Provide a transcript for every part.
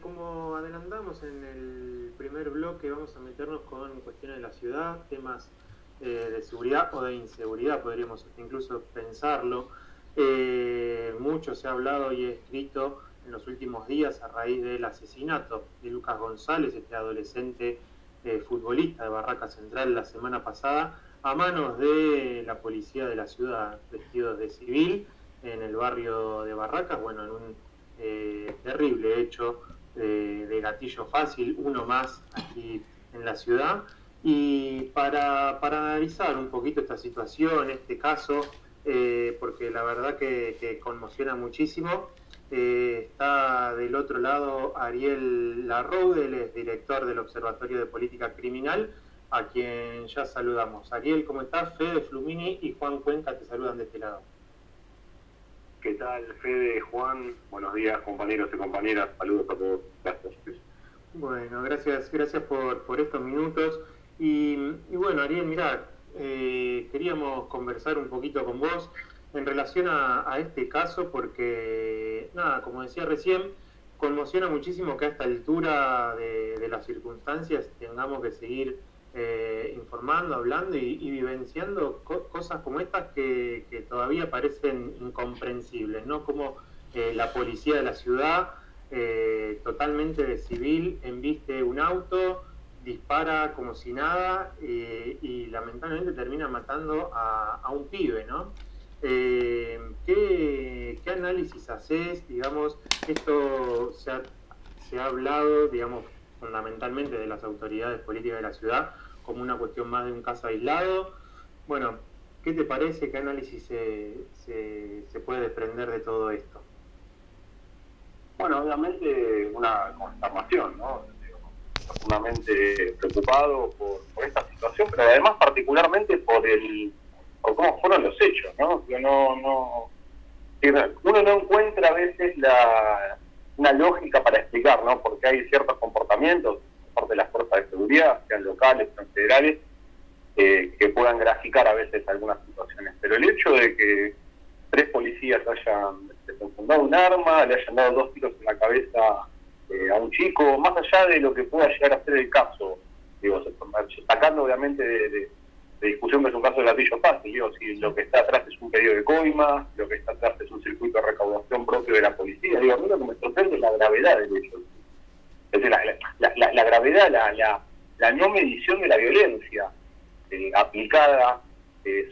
Como adelantamos en el primer bloque, vamos a meternos con cuestiones de la ciudad, temas de seguridad o de inseguridad, podríamos incluso pensarlo. Mucho se ha hablado y escrito en los últimos días a raíz del asesinato de Lucas González, este adolescente futbolista de Barraca Central la semana pasada, a manos de la policía de la ciudad, vestidos de civil, en el barrio de Barracas, bueno, en un terrible hecho de gatillo fácil, uno más aquí en la ciudad. Y para analizar un poquito esta situación, este caso, porque la verdad que conmociona muchísimo, está del otro lado Ariel Larroude, él es director del Observatorio de Política Criminal, a quien ya saludamos. Ariel, ¿cómo estás? Fede Flumini y Juan Cuenca te saludan de este lado. ¿Qué tal, Fede, Juan? Buenos días, compañeros y compañeras. Saludos a todos. Gracias. Bueno, gracias por estos minutos. Y bueno, Ariel, mirá, queríamos conversar un poquito con vos en relación a este caso, porque, nada, como decía recién, conmociona muchísimo que a esta altura de las circunstancias tengamos que seguir informando, hablando y vivenciando cosas como estas que todavía parecen incomprensibles, ¿no? Como la policía de la ciudad totalmente de civil embiste un auto, dispara como si nada y lamentablemente termina matando a un pibe, ¿no? ¿Qué análisis haces? Digamos, esto se ha hablado, digamos, fundamentalmente de las autoridades políticas de la ciudad como una cuestión más de un caso aislado. Bueno, ¿qué te parece? ¿Qué análisis se puede desprender de todo esto? Bueno, obviamente una consternación, ¿no? Profundamente preocupado por esta situación, pero además particularmente por cómo fueron los hechos, ¿no? Uno no encuentra a veces una lógica para explicar, ¿no? Porque hay ciertos comportamientos por parte de las fuerzas de seguridad, sean locales, sean federales, que puedan graficar a veces algunas situaciones. Pero el hecho de que 3 policías hayan desenfundado un arma, le hayan dado 2 tiros en la cabeza a un chico, más allá de lo que pueda llegar a ser el caso, digo, sacando obviamente de discusión que es un caso de gatillo fácil, digo, si lo que está atrás es un pedido de coima, lo que está atrás es un circuito de recaudación propio de la policía, digo, a mí lo que me sorprende es la gravedad del hecho. Es decir, la gravedad, la no medición de la violencia aplicada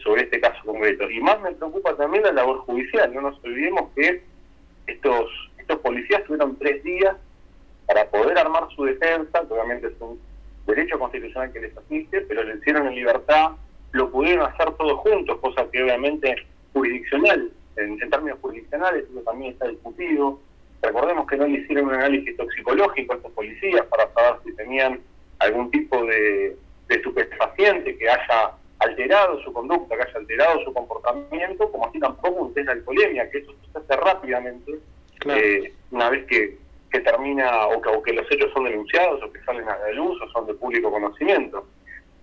sobre este caso concreto. Y más me preocupa también la labor judicial. No nos olvidemos que estos policías tuvieron 3 días para poder armar su defensa, que obviamente es un derecho constitucional que les asiste, pero lo hicieron en libertad, lo pudieron hacer todos juntos, cosa que obviamente jurisdiccional, en términos jurisdiccionales, eso también está discutido. Recordemos que no le hicieron un análisis toxicológico a estos policías para saber si tenían algún tipo de estupefaciente que haya alterado su conducta, que haya alterado su comportamiento, como así tampoco un test de alcoholemia, que eso se hace rápidamente, claro. Una vez que termina o que los hechos son denunciados o que salen a la luz o son de público conocimiento.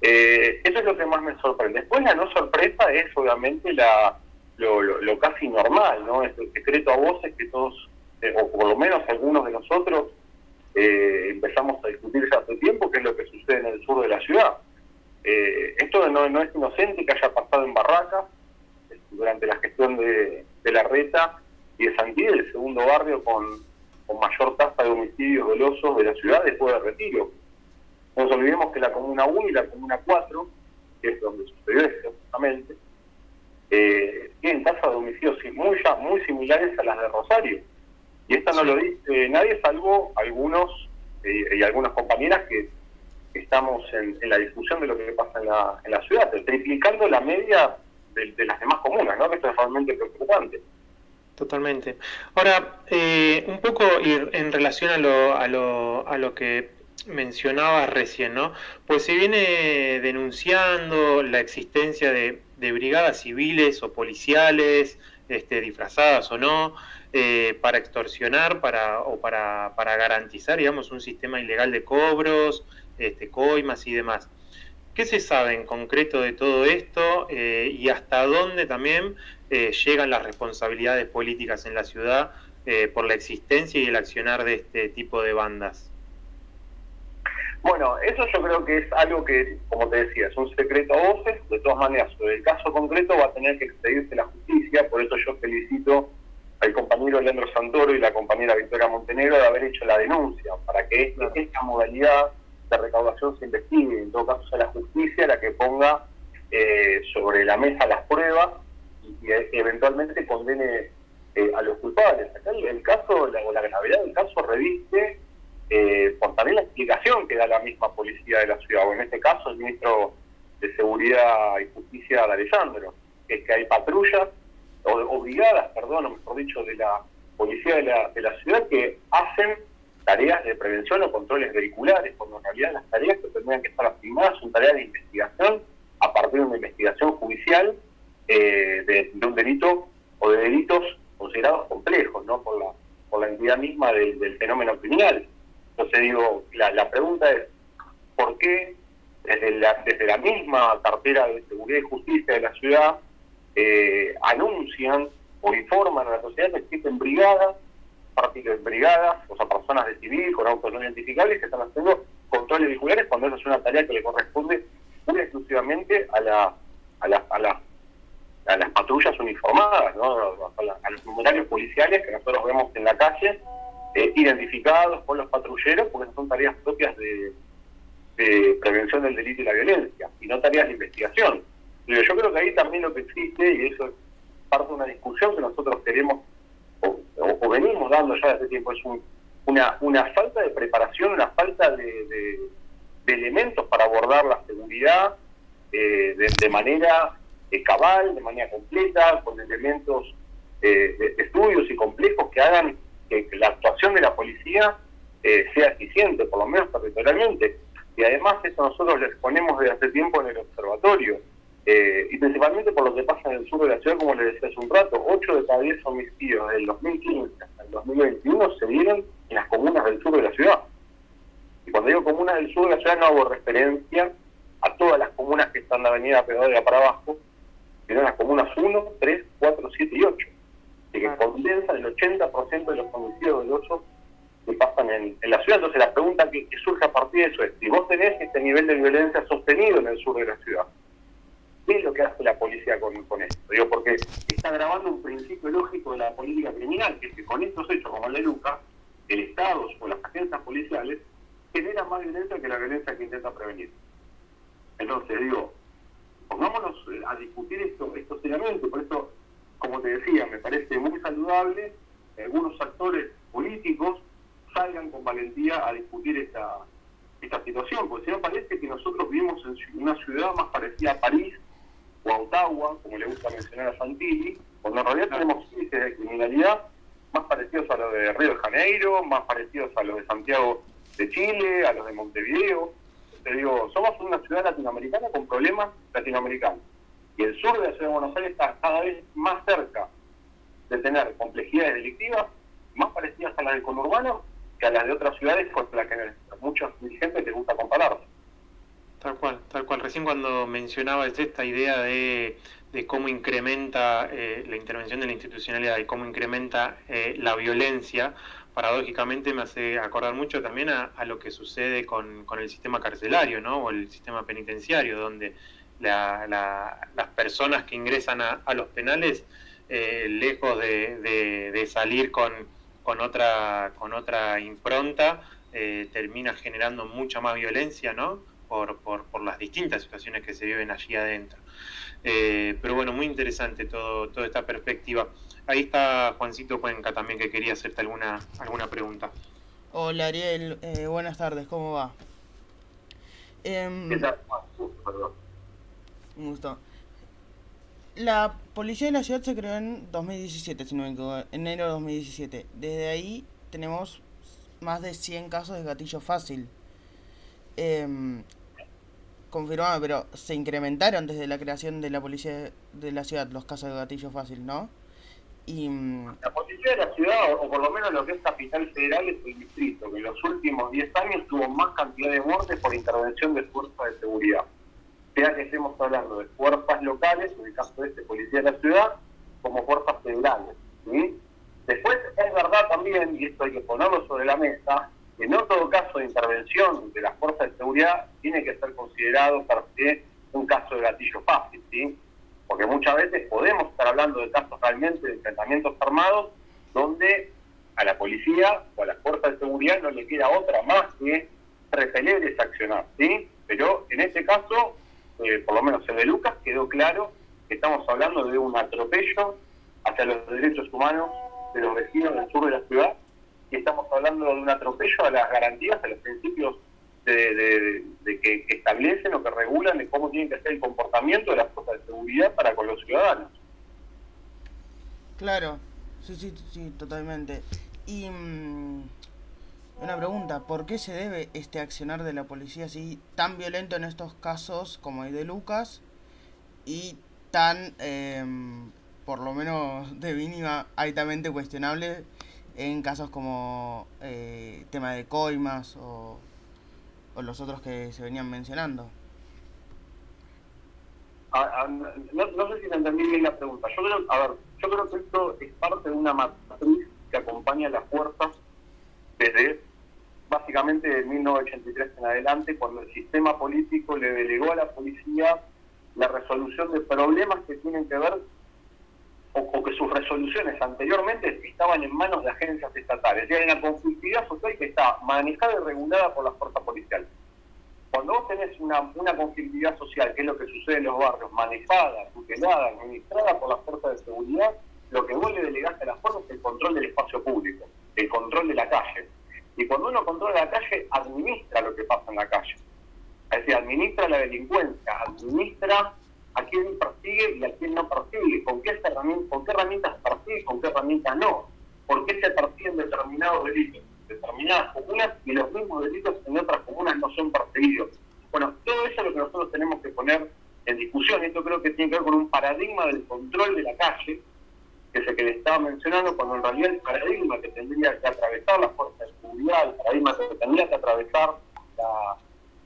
Eso es lo que más me sorprende. Después la no sorpresa es obviamente lo casi normal, ¿no? Es el secreto a voces que todos, o por lo menos algunos de nosotros, empezamos a discutir ya hace tiempo, que es lo que sucede en el sur de la ciudad. Esto no es inocente que haya pasado en Barracas durante la gestión de Larreta y de Santí, el segundo barrio con mayor tasa de homicidios dolosos de la ciudad después del Retiro. No nos olvidemos que la Comuna 1 y la Comuna 4, que es donde sucedió esto justamente, tienen tasas de homicidios muy similares a las de Rosario. Y esto no lo dice nadie, salvo algunos y algunas compañeras que estamos en la discusión de lo que pasa en la ciudad, triplicando la media de las demás comunas, ¿no? Que esto es realmente preocupante. Totalmente. Ahora, un poco en relación a lo que mencionabas recién, ¿no? Pues se viene denunciando la existencia de brigadas civiles o policiales, disfrazadas o no, para extorsionar para garantizar, digamos, un sistema ilegal de cobros, coimas y demás. ¿Qué se sabe en concreto de todo esto y hasta dónde también llegan las responsabilidades políticas en la ciudad por la existencia y el accionar de este tipo de bandas? Bueno, eso yo creo que es algo que, como te decía, es un secreto a voces. De todas maneras, sobre el caso concreto va a tener que expedirse la justicia. Por eso yo felicito al compañero Leandro Santoro y la compañera Victoria Montenegro de haber hecho la denuncia, para que esta modalidad de recaudación se investigue. En todo caso, sea la justicia la que ponga sobre la mesa las pruebas y eventualmente condene a los culpables. Acá el caso, o la gravedad del caso reviste por también la explicación que da la misma policía de la ciudad, o en este caso el ministro de Seguridad y Justicia de Alessandro, es que hay patrullas, o brigadas, perdón, o mejor dicho, de la policía de la ciudad que hacen tareas de prevención o controles vehiculares, cuando en realidad las tareas que tendrían que estar asignadas son tareas de investigación a partir de una investigación judicial de un delito o de delitos considerados complejos, ¿no? por la entidad misma del fenómeno criminal. Entonces digo, la pregunta es, ¿por qué desde la misma cartera de Seguridad y Justicia de la ciudad anuncian o informan a la sociedad que existen brigadas, o sea, personas de civil con autos no identificables que están haciendo controles vehiculares cuando esa es una tarea que le corresponde muy exclusivamente a las patrullas uniformadas, ¿no? a los numerarios policiales que nosotros vemos en la calle, identificados por los patrulleros, porque son tareas propias de prevención del delito y la violencia, y no tareas de investigación. Yo creo que ahí también lo que existe, y eso es parte de una discusión que nosotros queremos o venimos dando ya desde hace tiempo, es una falta de preparación, una falta de elementos para abordar la seguridad de manera cabal, de manera completa, con elementos de estudios y complejos que hagan que la actuación de la policía sea eficiente, por lo menos territorialmente. Y además eso nosotros lo exponemos desde hace tiempo en el observatorio, y principalmente por lo que pasa en el sur de la ciudad, como les decía hace un rato, 8 de cada 10 homicidios del 2015 hasta el 2021 se dieron en las comunas del sur de la ciudad. Y cuando digo comunas del sur de la ciudad no hago referencia a todas las comunas que están en la avenida Pedradera para abajo, sino en las comunas 1, 3, 4, 7 y 8, y que condensan el 80% de los homicidios dolosos que pasan en la ciudad. Entonces la pregunta que surge a partir de eso es, si vos tenés este nivel de violencia sostenido en el sur de la ciudad, ¿qué es lo que hace la policía con esto? Digo, porque está grabando un principio lógico de la política criminal, que es que con estos hechos como el de Luca, el Estado o las agencias policiales generan más violencia que la violencia que intenta prevenir. Entonces digo, pongámonos a discutir esto seriamente. Por eso, como te decía, me parece muy saludable que algunos actores políticos salgan con valentía a discutir esta situación, porque si no parece que nosotros vivimos en una ciudad más parecida a París o a Ottawa, como le gusta mencionar a Santilli, cuando en realidad tenemos índices de criminalidad más parecidos a los de Río de Janeiro, más parecidos a los de Santiago de Chile, a los de Montevideo. Te digo, somos una ciudad latinoamericana con problemas latinoamericanos. Y el sur de la ciudad de Buenos Aires está cada vez más cerca de tener complejidades delictivas más parecidas a las del conurbano que a las de otras ciudades con las que a muchos dirigentes les gusta compararse. Tal cual, tal cual. Recién cuando mencionabas esta idea de cómo incrementa la intervención de la institucionalidad y cómo incrementa la violencia, paradójicamente me hace acordar mucho también a lo que sucede con el sistema carcelario, ¿no? O el sistema penitenciario, donde las personas que ingresan a los penales, lejos de salir con otra impronta, termina generando mucha más violencia, ¿no? Por las distintas situaciones que se viven allí adentro. Pero bueno, muy interesante toda esta perspectiva. Ahí está Juancito Cuenca también, que quería hacerte alguna pregunta. Hola Ariel, buenas tardes, ¿cómo va? ¿Qué tal? Perdón. Un gusto. La policía de la ciudad se creó en 2017, si no me equivoco, enero de 2017. Desde ahí tenemos más de 100 casos de gatillo fácil. Confirmado, pero se incrementaron desde la creación de la policía de la ciudad los casos de gatillo fácil, ¿no? Y la policía de la ciudad, o por lo menos lo que es Capital Federal, es el distrito, que en los últimos 10 años tuvo más cantidad de muertes por intervención de fuerzas de seguridad. Sea que estemos hablando de fuerzas locales, en el caso de policía de la ciudad, como fuerzas federales, ¿sí? Después es verdad también, y esto hay que ponerlo sobre la mesa, que no todo caso de intervención de las fuerzas de seguridad tiene que ser considerado per se un caso de gatillo fácil, ¿sí? Porque muchas veces podemos estar hablando de casos realmente de enfrentamientos armados donde a la policía o a las fuerzas de seguridad no le queda otra más que repeler ese accionar, ¿sí? Pero en este caso, por lo menos el de Lucas, quedó claro que estamos hablando de un atropello hacia los derechos humanos de los vecinos del sur de la ciudad, y estamos hablando de un atropello a las garantías, a los principios que establecen o que regulan de cómo tiene que ser el comportamiento de las fuerzas de seguridad para con los ciudadanos. Claro, sí, totalmente. Y una pregunta, ¿por qué se debe este accionar de la policía así tan violento en estos casos como el de Lucas y tan, por lo menos de mínima, altamente cuestionable en casos como tema de coimas o los otros que se venían mencionando? No sé si te entendí bien la pregunta. Yo creo que esto es parte de una matriz que acompaña a las fuerzas desde básicamente de 1983 en adelante, cuando el sistema político le delegó a la policía la resolución de problemas que tienen que ver o que sus resoluciones anteriormente estaban en manos de agencias estatales. Y hay una conflictividad social que está manejada y regulada por la fuerza policial. Cuando vos tenés una conflictividad social, que es lo que sucede en los barrios, manejada, tutelada, administrada por las fuerzas de seguridad, lo que vos le delegaste a las fuerzas es el control del espacio público, el control de la calle. Y cuando uno controla la calle, administra lo que pasa en la calle. Es decir, administra la delincuencia, administra a quién persigue y a quién no persigue, con qué herramientas persigue y con qué herramientas no, por qué se persiguen determinados delitos, determinadas comunas, y los mismos delitos en otras comunas no son perseguidos. Bueno, todo eso es lo que nosotros tenemos que poner en discusión. Esto creo que tiene que ver con un paradigma del control de la calle, que es el que le estaba mencionando, cuando en realidad el paradigma que tendría que atravesar las fuerzas de seguridad, el paradigma que tendría que atravesar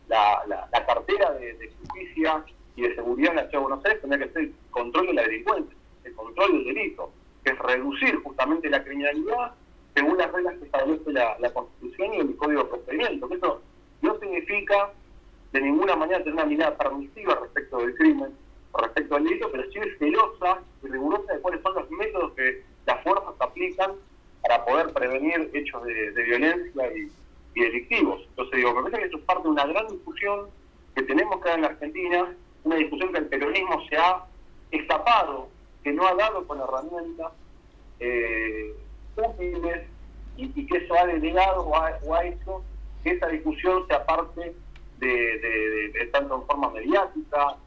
la cartera de justicia y de seguridad en la Ciudad de Buenos Aires, tendría que ser el control de la delincuencia, el control del delito, que es reducir justamente la criminalidad según las reglas que establece la Constitución y el Código de Procedimiento. Que eso no significa de ninguna manera tener una mirada permisiva respecto del crimen, respecto al delito, pero sí es celosa y rigurosa de cuáles son los métodos que las fuerzas aplican para poder prevenir hechos de violencia y delictivos. Entonces digo, me parece que esto es parte de una gran discusión que tenemos que dar en la Argentina, una discusión que el peronismo se ha escapado, que no ha dado con herramientas útiles y que eso ha delegado o ha hecho que esa discusión sea parte de tanto en forma mediática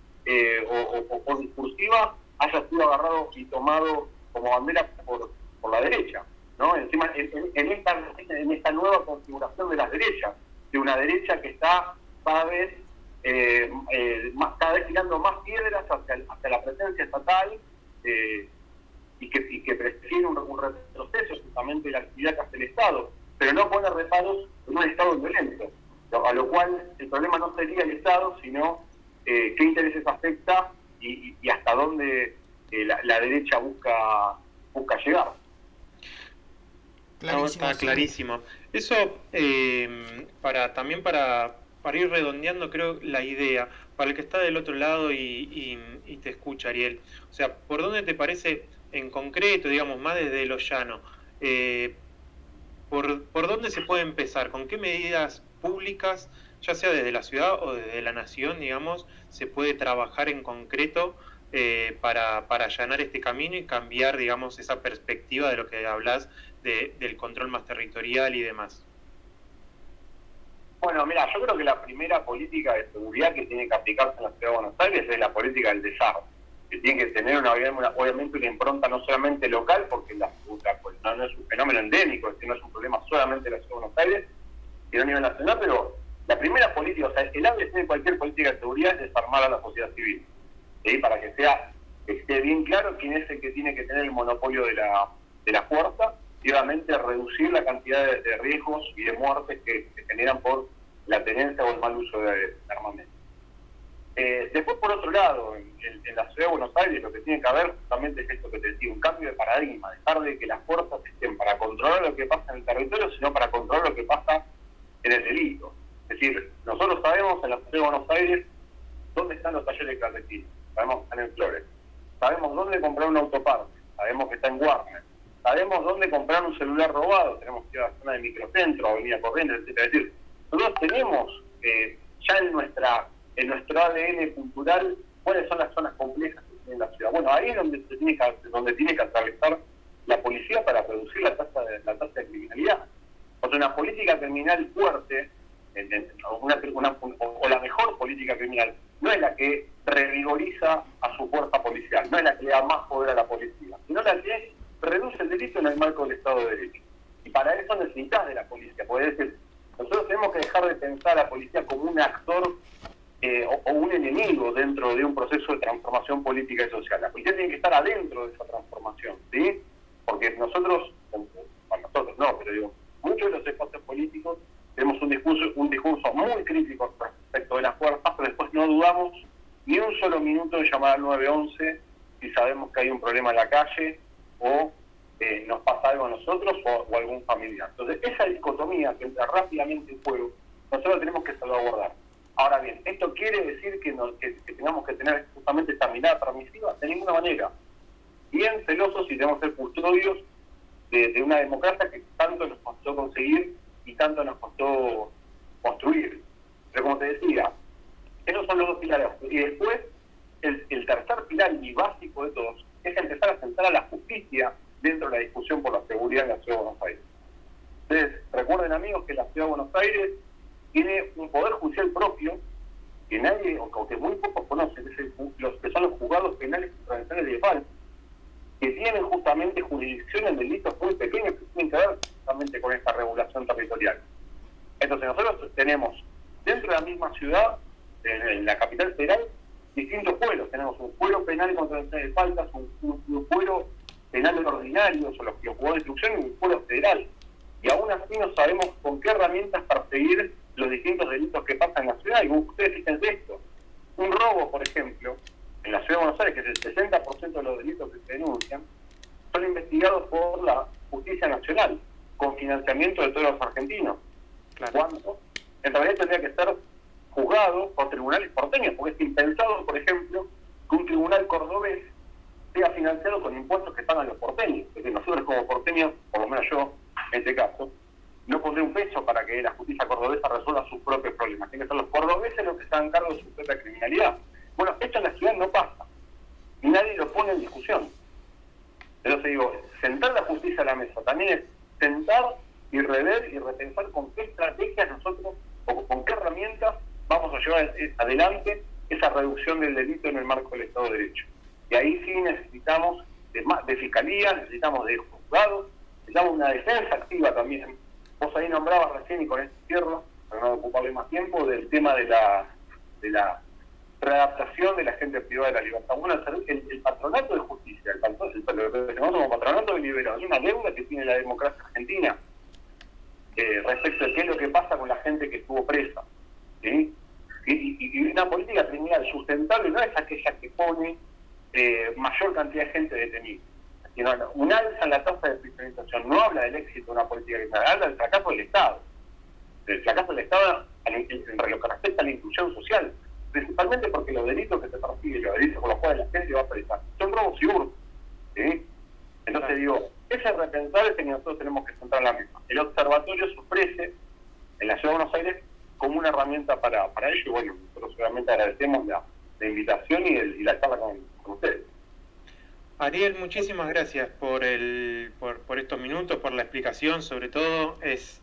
o discursiva, haya sido agarrado y tomado como bandera por la derecha, ¿no? Encima en esta nueva configuración de las derechas, de una derecha que está cada vez tirando más piedras hacia la presencia estatal y que prefiere un retroceso justamente de la actividad que hace el Estado, pero no pone reparos en un Estado violento, a lo cual el problema no sería el Estado, sino qué intereses afecta y hasta dónde la derecha busca llegar. No, está clarísimo. Eso, para ir redondeando, creo, la idea, para el que está del otro lado y te escucha, Ariel, o sea, ¿por dónde te parece en concreto, digamos, más desde lo llano, por dónde se puede empezar? ¿Con qué medidas públicas, ya sea desde la ciudad o desde la nación, digamos, se puede trabajar en concreto para allanar este camino y cambiar, digamos, esa perspectiva de lo que hablas del control más territorial y demás? Bueno, mira, yo creo que la primera política de seguridad que tiene que aplicarse en la Ciudad de Buenos Aires es la política del desarme, que tiene que tener obviamente una impronta no solamente local, porque no es un fenómeno endémico, es que no es un problema solamente de la Ciudad de Buenos Aires, sino a nivel nacional, pero la primera política, o sea, el ABC de cualquier política de seguridad es desarmar a la sociedad civil, ¿sí? Para que esté bien claro quién es el que tiene que tener el monopolio de la fuerza, y obviamente reducir la cantidad de riesgos y de muertes que se generan por la tenencia o el mal uso de armamento. Después, por otro lado, en la ciudad de Buenos Aires lo que tiene que haber justamente es esto que te decía, un cambio de paradigma, dejar de que las fuerzas estén para controlar lo que pasa en el territorio, sino para controlar lo que pasa en el delito. Es decir, nosotros sabemos en la ciudad de Buenos Aires dónde están los talleres clandestinos, sabemos que están en Flores, sabemos dónde comprar un autoparte, sabemos que está en Warner, sabemos dónde comprar un celular robado, tenemos que ir a la zona de Microcentro, Avenida Corrientes, etc. Es decir, nosotros tenemos ya en nuestro ADN cultural cuáles son las zonas complejas que tiene la ciudad. Bueno, ahí es donde tiene que atravesar la policía para reducir la tasa de criminalidad. O sea, una política criminal fuerte, o la mejor política criminal, no es la que revigoriza a su fuerza policial, no es la que le da más poder a la policía, sino la que reduce el delito en el marco del Estado de Derecho. Y para eso necesitas de la policía. Puede decir, nosotros tenemos que dejar de pensar a la policía como un actor o un enemigo dentro de un proceso de transformación política y social. La policía tiene que estar adentro de esa transformación, ¿sí? Porque nosotros no, pero digo, muchos de los espacios políticos tenemos un discurso muy crítico respecto de las fuerzas, pero después no dudamos ni un solo minuto en llamar al 911 si sabemos que hay un problema en la calle o nos pasa algo a nosotros o algún familiar. Entonces, esa dicotomía que entra rápidamente en juego, nosotros tenemos que salvaguardar. Ahora bien, ¿esto quiere decir que tengamos que tener justamente esta mirada permisiva? De ninguna manera. Bien celosos y tenemos que ser custodios de una democracia que tanto nos costó conseguir y tanto nos costó construir. Pero como te decía, esos son los dos pilares. Y después, el tercer pilar y básico de todos es empezar a centrar a la justicia dentro de la discusión por la seguridad en la Ciudad de Buenos Aires. Entonces, recuerden, amigos, que la Ciudad de Buenos Aires tiene un poder judicial propio que nadie, o que muy pocos conocen, los que son los juzgados penales y prevenciones de falta, que tienen justamente jurisdicción en delitos muy pequeños que tienen que ver justamente con esta regulación territorial. Entonces nosotros tenemos dentro de la misma ciudad, en la capital federal, distintos fueros. Tenemos un fuero penal contra prevenciones de faltas, un fuero penal ordinario, o los juzgados de instrucción, y un fuero federal. Y aún así no sabemos con qué herramientas perseguir los distintos delitos que pasan en la ciudad. Y ustedes fíjense esto, un robo, por ejemplo, en la Ciudad de Buenos Aires, que es el 60% de los delitos que se denuncian, son investigados por la Justicia Nacional, con financiamiento de todos los argentinos. Claro. Cuando en realidad tendría que ser juzgado por tribunales porteños, porque es impensado, por ejemplo, que un tribunal cordobés sea financiado con impuestos que pagan los porteños. Es decir, nosotros como porteños, por lo menos yo, en este caso, no pondré un peso para que la justicia cordobesa resuelva sus propios problemas. Tienen que ser los cordobeses los que se hagan cargo de su propia criminalidad. Bueno, esto en la ciudad no pasa. Y nadie lo pone en discusión. Entonces digo, sentar la justicia a la mesa también es sentar y rever y repensar con qué estrategias nosotros, o con qué herramientas vamos a llevar adelante esa reducción del delito en el marco del Estado de Derecho. Y ahí sí necesitamos de fiscalía, necesitamos de juzgados, necesitamos una defensa activa también. Vos ahí nombrabas recién, y con esto cierro, para no ocuparle más tiempo, del tema de la readaptación de la gente privada de la libertad. Bueno, el patronato de justicia, lo que tenemos como patronato de liberados, es una deuda que tiene la democracia argentina respecto de qué es lo que pasa con la gente que estuvo presa, ¿sí? Y una política criminal sustentable no es aquella que pone mayor cantidad de gente detenida, sino un alza en la tasa de prisionización. No habla del éxito de una política criminal, habla del fracaso del Estado. El fracaso del Estado en lo que respecta a la inclusión social, principalmente porque los delitos que se persiguen, los delitos por los cuales la gente va a presa, son robos y hurtos, ¿sí? Entonces digo, ese repensar es que nosotros tenemos que centrar la misma. El observatorio se ofrece en la Ciudad de Buenos Aires como una herramienta para ello, y bueno, nosotros obviamente agradecemos la invitación y la charla con ustedes. Ariel, muchísimas gracias por estos minutos, por la explicación. Sobre todo es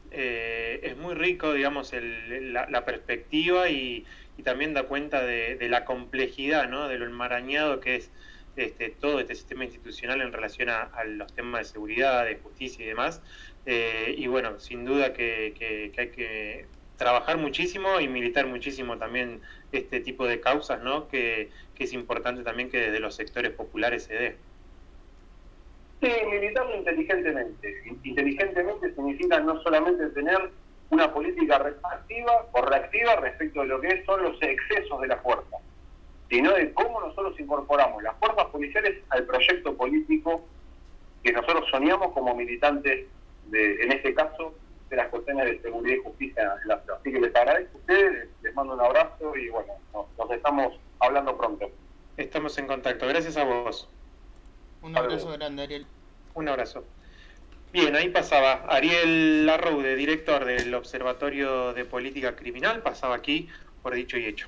muy rico, digamos, la perspectiva y también da cuenta de la complejidad, ¿no? De lo enmarañado que es todo este sistema institucional en relación a los temas de seguridad, de justicia y demás. Y bueno, sin duda que hay que trabajar muchísimo y militar muchísimo también este tipo de causas, ¿no? Que es importante también que desde los sectores populares se dé. Sí, militarlo inteligentemente. Inteligentemente significa no solamente tener una política activa o reactiva respecto de lo que son los excesos de la fuerza, sino de cómo nosotros incorporamos las fuerzas policiales al proyecto político que nosotros soñamos como militantes en este caso, de las cuestiones de seguridad y justicia en la ciudad. Así que les agradezco a ustedes, les mando un abrazo y bueno, nos estamos hablando pronto. Estamos en contacto. Gracias a vos. Un abrazo grande, Ariel. Un abrazo. Bien, ahí pasaba Ariel Larroude, director del Observatorio de Política Criminal, pasaba aquí por Dicho y Hecho.